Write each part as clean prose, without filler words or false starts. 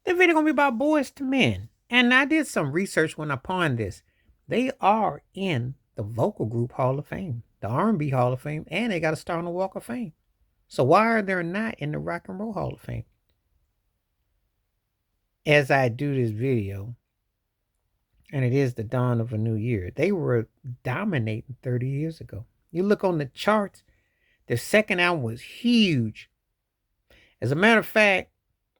The video gonna be about Boys to Men. And I did some research when I pawned this. They are in the vocal group Hall of Fame, the R&B Hall of Fame, and they got a star on the Walk of Fame. So why are they not in the Rock and Roll Hall of Fame? As I do this video, and it is the dawn of a new year, they were dominating 30 years ago. You look on the charts, their second album was huge. As a matter of fact,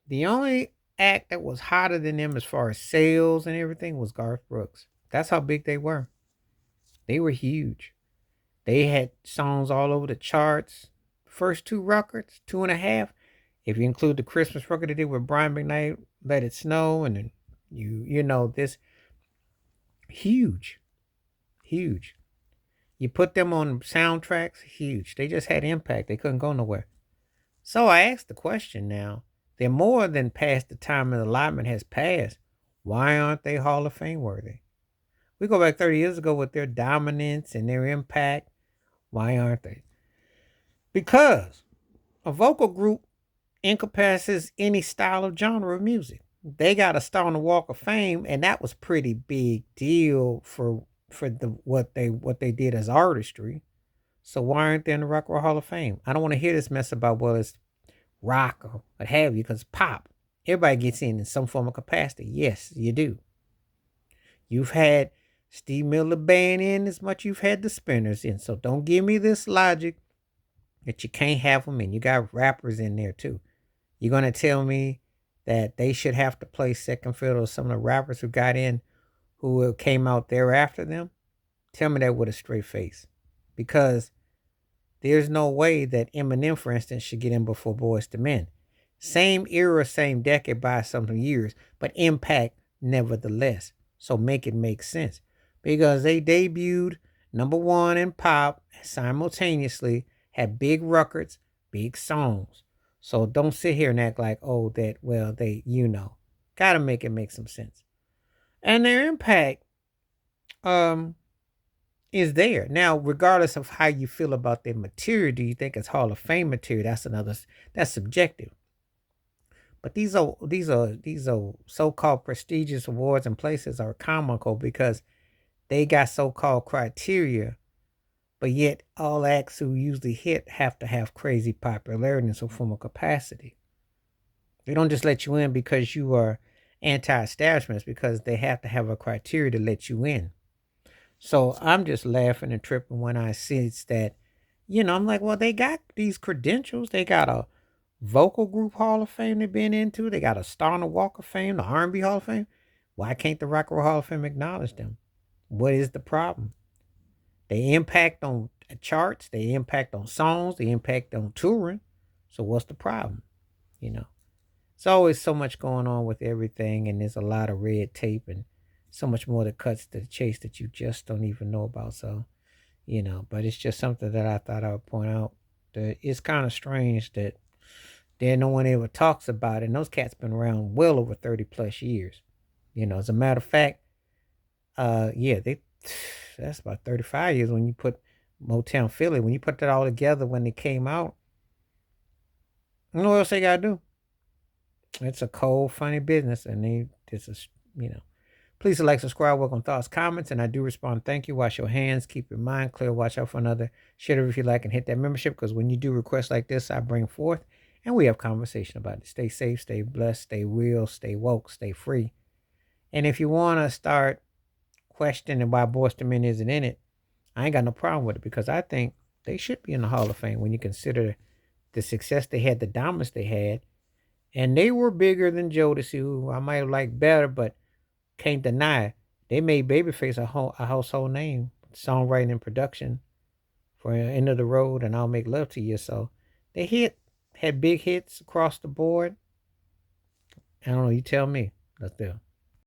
the only act that was hotter than them as far as sales and everything was Garth Brooks. That's how big they were. They were huge. They had songs all over the charts. First two records, two and a half. If you include the Christmas record they did with Brian McKnight, Let It Snow, and then you know this huge, huge. You put them on soundtracks, huge. They just had impact. They couldn't go nowhere. So I asked the question now. They're more than past the time of allotment has passed. Why aren't they Hall of Fame worthy? We go back 30 years ago with their dominance and their impact. Why aren't they? Because a vocal group encompasses any style of genre of music. They got a star on the Walk of Fame, and that was pretty big deal for the what they did as artistry. So why aren't they in the Rock and Roll Hall of Fame? I don't want to hear this mess about well it's rock or what have you, because pop. Everybody gets in some form of capacity. Yes, you do. You've had Steve Miller Band in as much you've had the Spinners in. So don't give me this logic that you can't have them in. You got rappers in there too. You're going to tell me that they should have to play second fiddle to some of the rappers who got in who came out thereafter them? Tell me that with a straight face. Because there's no way that Eminem, for instance, should get in before Boyz II Men. Same era, same decade by some years, but impact nevertheless. So make it make sense. Because they debuted number one in pop simultaneously, had big records, big songs. So don't sit here and act like, oh, that, well, gotta make it make some sense. And their impact um is there. Now, regardless of how you feel about their material, do you think it's Hall of Fame material? That's subjective. But these are so-called prestigious awards and places are comical because they got so-called criteria, but yet all acts who usually hit have to have crazy popularity in some form of capacity. They don't just let you in because you are anti-establishment, it's because they have to have a criteria to let you in. So I'm just laughing and tripping when I see that, I'm like, well, they got these credentials. They got a vocal group Hall of Fame they've been into. They got a star on the Walk of Fame, the R&B Hall of Fame. Why can't the Rock and Roll Hall of Fame acknowledge them? What is the problem? They impact on charts. They impact on songs. They impact on touring. So what's the problem? You know, it's always so much going on with everything, and there's a lot of red tape and so much more that cuts to the chase that you just don't even know about. So, but it's just something that I thought I would point out. That it's kind of strange that no one ever talks about it. And those cats been around well over 30 plus years. As a matter of fact, yeah, that's about 35 years when you put Motown Philly, when you put that all together when they came out. You know what else they gotta do? It's a cold, funny business, and this is, Please like, subscribe, welcome thoughts, comments, and I do respond. Thank you. Wash your hands, keep your mind clear, watch out for another. Share it if you like, and hit that membership, because when you do requests like this, I bring forth and we have conversation about it. Stay safe, stay blessed, stay real, stay woke, stay free. And if you want to start questioning why Boyz II Men isn't in it, I ain't got no problem with it, because I think they should be in the Hall of Fame when you consider the success they had, the dominance they had. And they were bigger than Jodeci, who I might have liked better, but can't deny they made Babyface a household name, songwriting and production for End of the Road and I'll Make Love to You. So they had big hits across the board. I don't know, you tell me. Let's do.